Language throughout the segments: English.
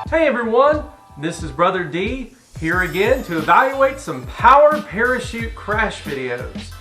Hey everyone, this is Brother D here again to evaluate some powered parachute crash videos.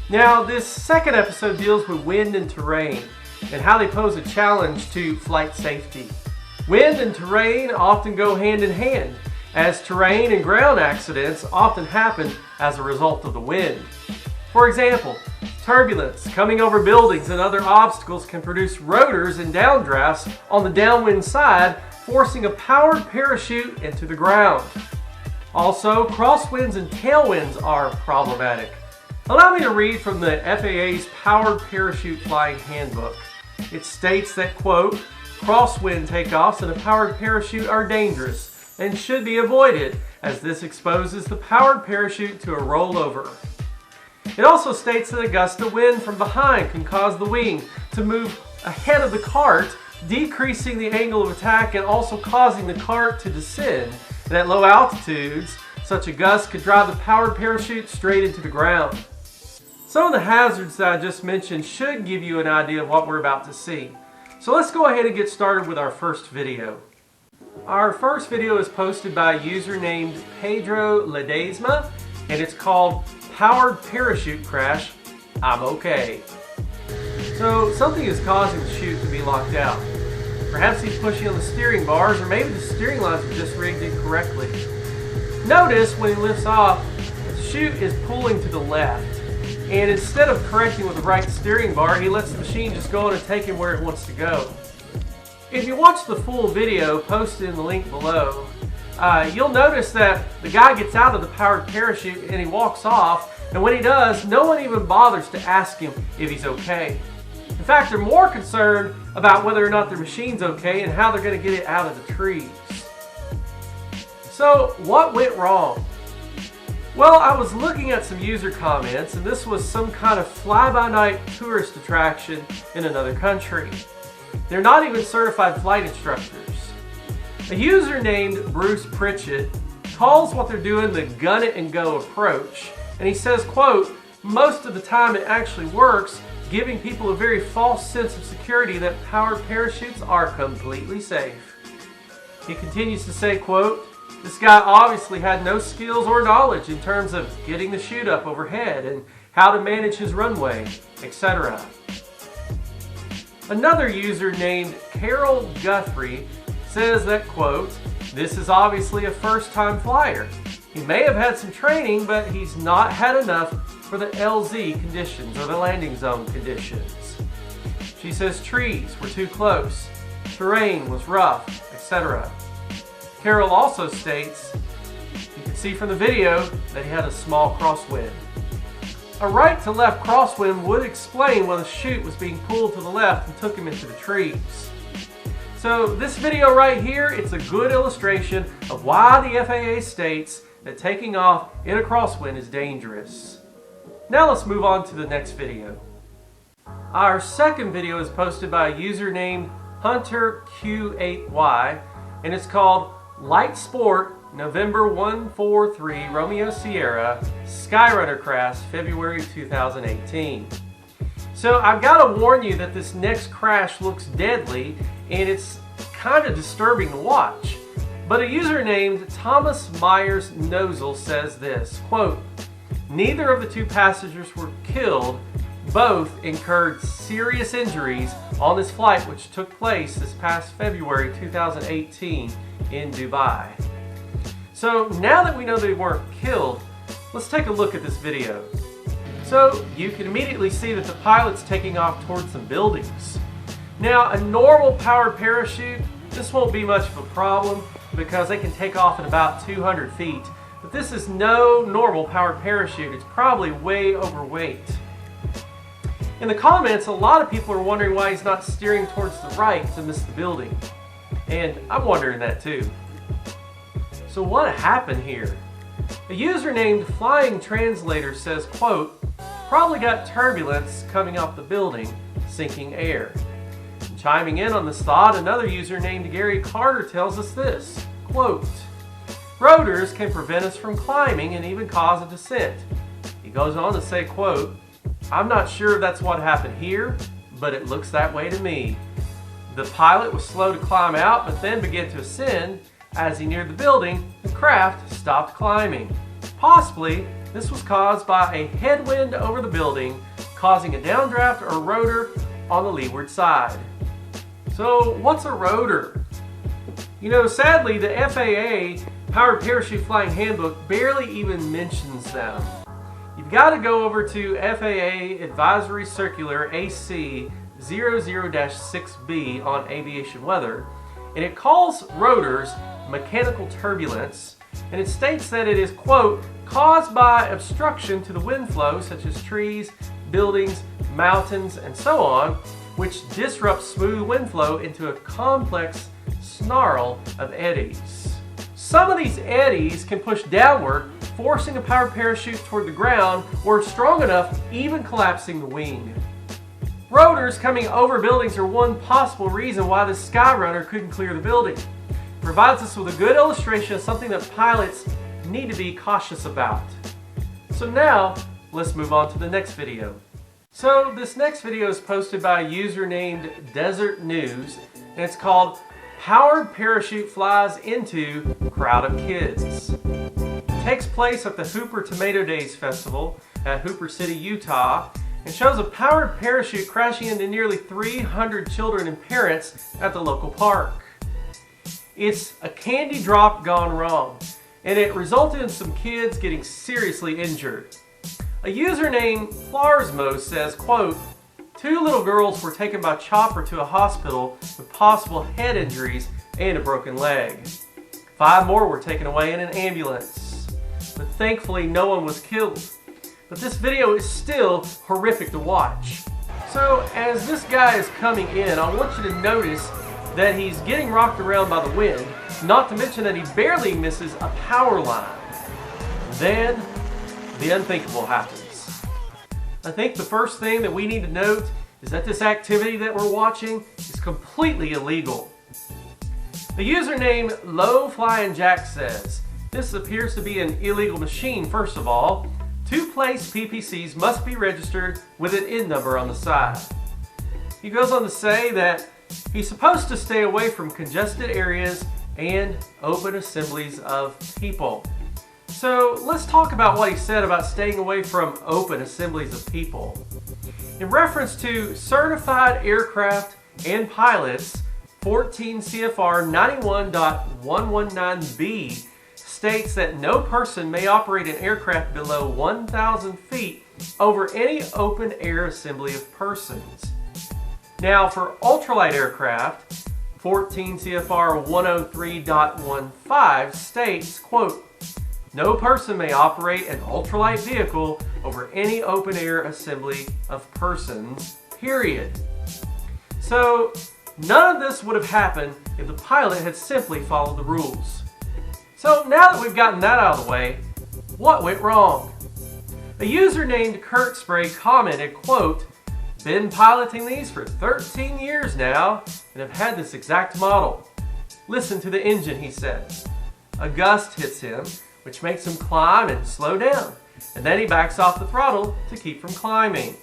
Now this second episode deals with wind and terrain and how they pose a challenge to flight safety. Wind and terrain often go hand in hand, as terrain and ground accidents often happen as a result of the wind. For example, turbulence coming over buildings and other obstacles can produce rotors and downdrafts on the downwind side, forcing a powered parachute into the ground. Also, crosswinds and tailwinds are problematic. Allow me to read from the FAA's Powered Parachute Flying Handbook. It states that, quote, crosswind takeoffs in a powered parachute are dangerous and should be avoided, as this exposes the powered parachute to a rollover. It also states that a gust of wind from behind can cause the wing to move ahead of the cart, decreasing the angle of attack and also causing the cart to descend. And at low altitudes, such a gust could drive the powered parachute straight into the ground. Some of the hazards that I just mentioned should give you an idea of what we're about to see. So let's go ahead and get started with our first video. Our first video is posted by a user named Pedro Ledesma, and it's called Powered Parachute Crash, I'm Okay. So something is causing the chute to be locked out. Perhaps he's pushing on the steering bars, or maybe the steering lines are just rigged incorrectly. Notice when he lifts off, the chute is pulling to the left. And instead of correcting with the right steering bar, he lets the machine just go on and take him where it wants to go. If you watch the full video posted in the link below, you'll notice that the guy gets out of the powered parachute and he walks off, and when he does, no one even bothers to ask him if he's okay. In fact, they're more concerned about whether or not their machine's okay and how they're going to get it out of the trees. So, what went wrong? Well, I was looking at some user comments, and this was some kind of fly-by-night tourist attraction in another country. They're not even certified flight instructors. A user named Bruce Pritchett calls what they're doing the gun it and go approach, and he says, quote, most of the time it actually works, giving people a very false sense of security that powered parachutes are completely safe. He continues to say, quote, this guy obviously had no skills or knowledge in terms of getting the chute up overhead and how to manage his runway, etc. Another user named Carol Guthrie says that, quote, this is obviously a first-time flyer. He may have had some training, but he's not had enough for the LZ conditions or the landing zone conditions. She says trees were too close, terrain was rough, etc. Carol also states, you can see from the video that he had a small crosswind. A right to left crosswind would explain why the chute was being pulled to the left and took him into the trees. So this video right here, it's a good illustration of why the FAA states that taking off in a crosswind is dangerous. Now let's move on to the next video. Our second video is posted by a user named Hunter Q8Y, and it's called Light Sport November 143 Romeo Sierra Skyrunner Crash February 2018. So I've got to warn you that this next crash looks deadly and it's kind of disturbing to watch. But a user named Thomas Myers Nozel says this, quote, neither of the two passengers were killed, both incurred serious injuries on this flight which took place this past February 2018 in Dubai. So now that we know they weren't killed, let's take a look at this video. So you can immediately see that the pilot's taking off towards some buildings. Now a normal powered parachute, this won't be much of a problem because they can take off at about 200 feet. But this is no normal powered parachute. It's probably way overweight. In the comments, a lot of people are wondering why he's not steering towards the right to miss the building. And I'm wondering that too. So what happened here? A user named Flying Translator says, quote, probably got turbulence coming off the building, sinking air. And chiming in on this thought, another user named Gary Carter tells us this, quote, rotors can prevent us from climbing and even cause a descent. He goes on to say, quote, I'm not sure if that's what happened here, but it looks that way to me. The pilot was slow to climb out, but then began to ascend, As he neared the building, the craft stopped climbing. Possibly, this was caused by a headwind over the building, causing a downdraft or rotor on the leeward side. So, what's a rotor? You know, sadly, the FAA Powered Parachute Flying Handbook barely even mentions them. You've got to go over to FAA Advisory Circular AC 00-6B on aviation weather, and it calls rotors mechanical turbulence, and it states that it is, quote, caused by obstruction to the wind flow, such as trees, buildings, mountains, and so on, which disrupts smooth wind flow into a complex snarl of eddies. Some of these eddies can push downward, forcing a powered parachute toward the ground, or strong enough, even collapsing the wing. Rotors coming over buildings are one possible reason why the Skyrunner couldn't clear the building. It provides us with a good illustration of something that pilots need to be cautious about. So now, let's move on to the next video. So this next video is posted by a user named Desert News, and it's called Powered Parachute Flies into Crowd of Kids. It takes place at the Hooper Tomato Days Festival at Hooper City, Utah, and shows a powered parachute crashing into nearly 300 children and parents at the local park. It's a candy drop gone wrong, and it resulted in some kids getting seriously injured. A user named Flarsmo says, quote, 2 little girls were taken by chopper to a hospital with possible head injuries and a broken leg. 5 more were taken away in an ambulance. But thankfully no one was killed. But this video is still horrific to watch. So as this guy is coming in, I want you to notice that he's getting rocked around by the wind, not to mention that he barely misses a power line. Then the unthinkable happens. I think the first thing that we need to note is that this activity that we're watching is completely illegal. The username Low Flying Jack says, this appears to be an illegal machine. First of all, to place PPCs must be registered with an IN number on the side. He goes on to say that he's supposed to stay away from congested areas and open assemblies of people. So let's talk about what he said about staying away from open assemblies of people. In reference to certified aircraft and pilots, 14 CFR 91.119B states that no person may operate an aircraft below 1,000 feet over any open air assembly of persons. Now for ultralight aircraft, 14 CFR 103.15 states, quote, no person may operate an ultralight vehicle over any open air assembly of persons, period. So none of this would have happened if the pilot had simply followed the rules. So now that we've gotten that out of the way, what went wrong? A user named Kurt Spray commented, quote, been piloting these for 13 years now and have had this exact model. Listen to the engine, he said. A gust hits him, which makes him climb and slow down, and then he backs off the throttle to keep from climbing.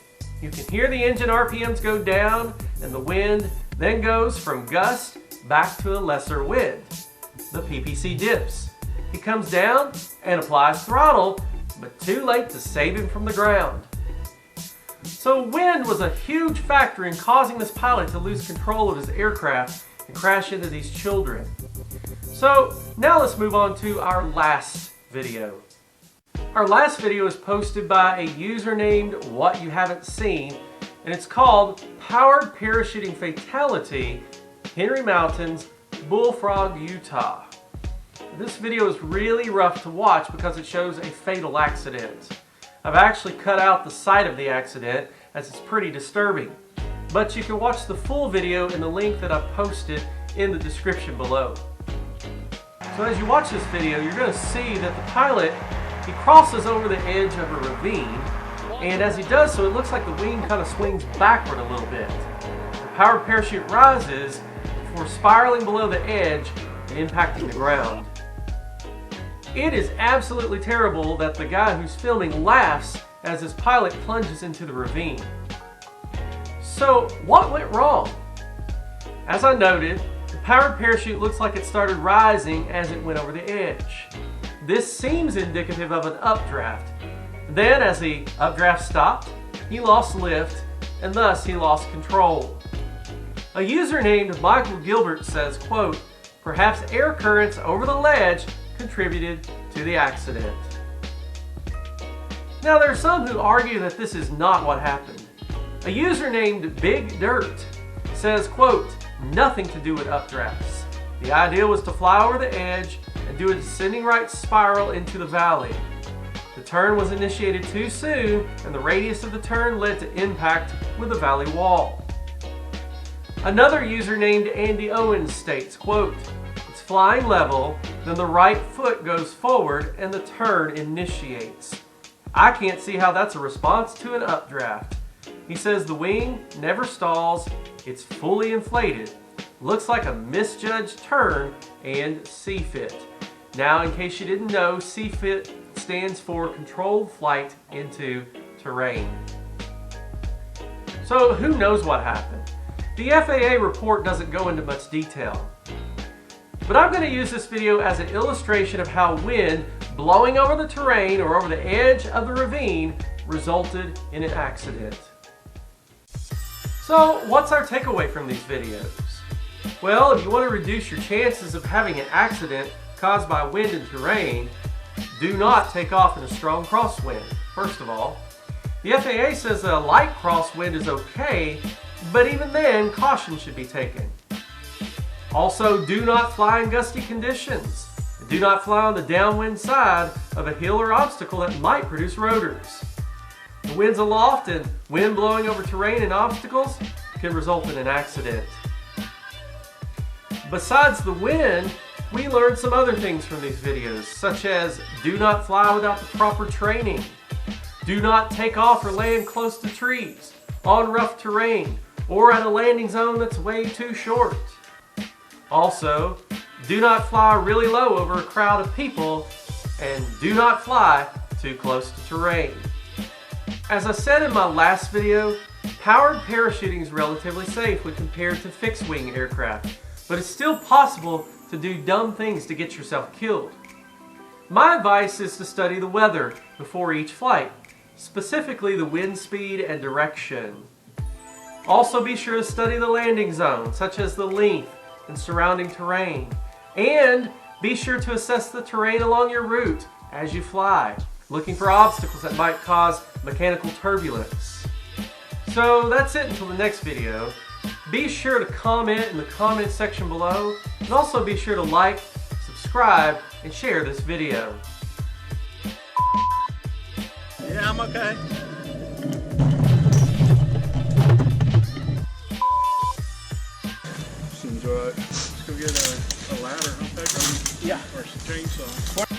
You can hear the engine RPMs go down, and the wind then goes from gust back to a lesser wind. The PPC dips. He comes down and applies throttle, but too late to save him from the ground. So wind was a huge factor in causing this pilot to lose control of his aircraft and crash into these children. So now let's move on to our last video. Our last video is posted by a user named What You Haven't Seen, and it's called Powered Parachuting Fatality, Henry Mountains, Bullfrog, Utah. This video is really rough to watch because it shows a fatal accident. I've actually cut out the site of the accident as it's pretty disturbing, but you can watch the full video in the link that I've posted in the description below. So as you watch this video, you're going to see that the pilot, he crosses over the edge of a ravine, and as he does so, it looks like the wing kind of swings backward a little bit. The powered parachute rises before spiraling below the edge and impacting the ground. It is absolutely terrible that the guy who's filming laughs as his pilot plunges into the ravine. So what went wrong? As I noted, the powered parachute looks like it started rising as it went over the edge. This seems indicative of an updraft. Then, as the updraft stopped, he lost lift, and thus he lost control. A user named Michael Gilbert says, quote, "Perhaps air currents over the ledge contributed to the accident." Now, there are some who argue that this is not what happened. A user named Big Dirt says, quote, "Nothing to do with updrafts. The idea was to fly over the edge and do a descending right spiral into the valley. The turn was initiated too soon, and the radius of the turn led to impact with the valley wall." Another user named Andy Owens states, quote, "It's flying level, then the right foot goes forward and the turn initiates. I can't see how that's a response to an updraft." He says the wing never stalls, it's fully inflated. Looks like a misjudged turn and CFIT. Now, in case you didn't know, CFIT stands for Controlled Flight into Terrain. So who knows what happened? The FAA report doesn't go into much detail. But I'm going to use this video as an illustration of how wind blowing over the terrain or over the edge of the ravine resulted in an accident. So what's our takeaway from these videos? Well, if you want to reduce your chances of having an accident caused by wind and terrain, do not take off in a strong crosswind, first of all. The FAA says a light crosswind is okay, but even then, caution should be taken. Also, do not fly in gusty conditions. Do not fly on the downwind side of a hill or obstacle that might produce rotors. The winds aloft and wind blowing over terrain and obstacles can result in an accident. Besides the wind, we learned some other things from these videos, such as do not fly without the proper training, do not take off or land close to trees, on rough terrain, or at a landing zone that's way too short. Also, do not fly really low over a crowd of people, and do not fly too close to terrain. As I said in my last video, powered parachuting is relatively safe when compared to fixed-wing aircraft, but it's still possible to do dumb things to get yourself killed. My advice is to study the weather before each flight, specifically the wind speed and direction. Also be sure to study the landing zone, such as the length and surrounding terrain, and be sure to assess the terrain along your route as you fly, looking for obstacles that might cause mechanical turbulence. So that's it until the next video. Be sure to comment in the comment section below, and also be sure to like, subscribe, and share this video. Yeah, I'm okay. Seems alright. Let's go get a ladder, huh, Pedro? Yeah. Or some chainsaw.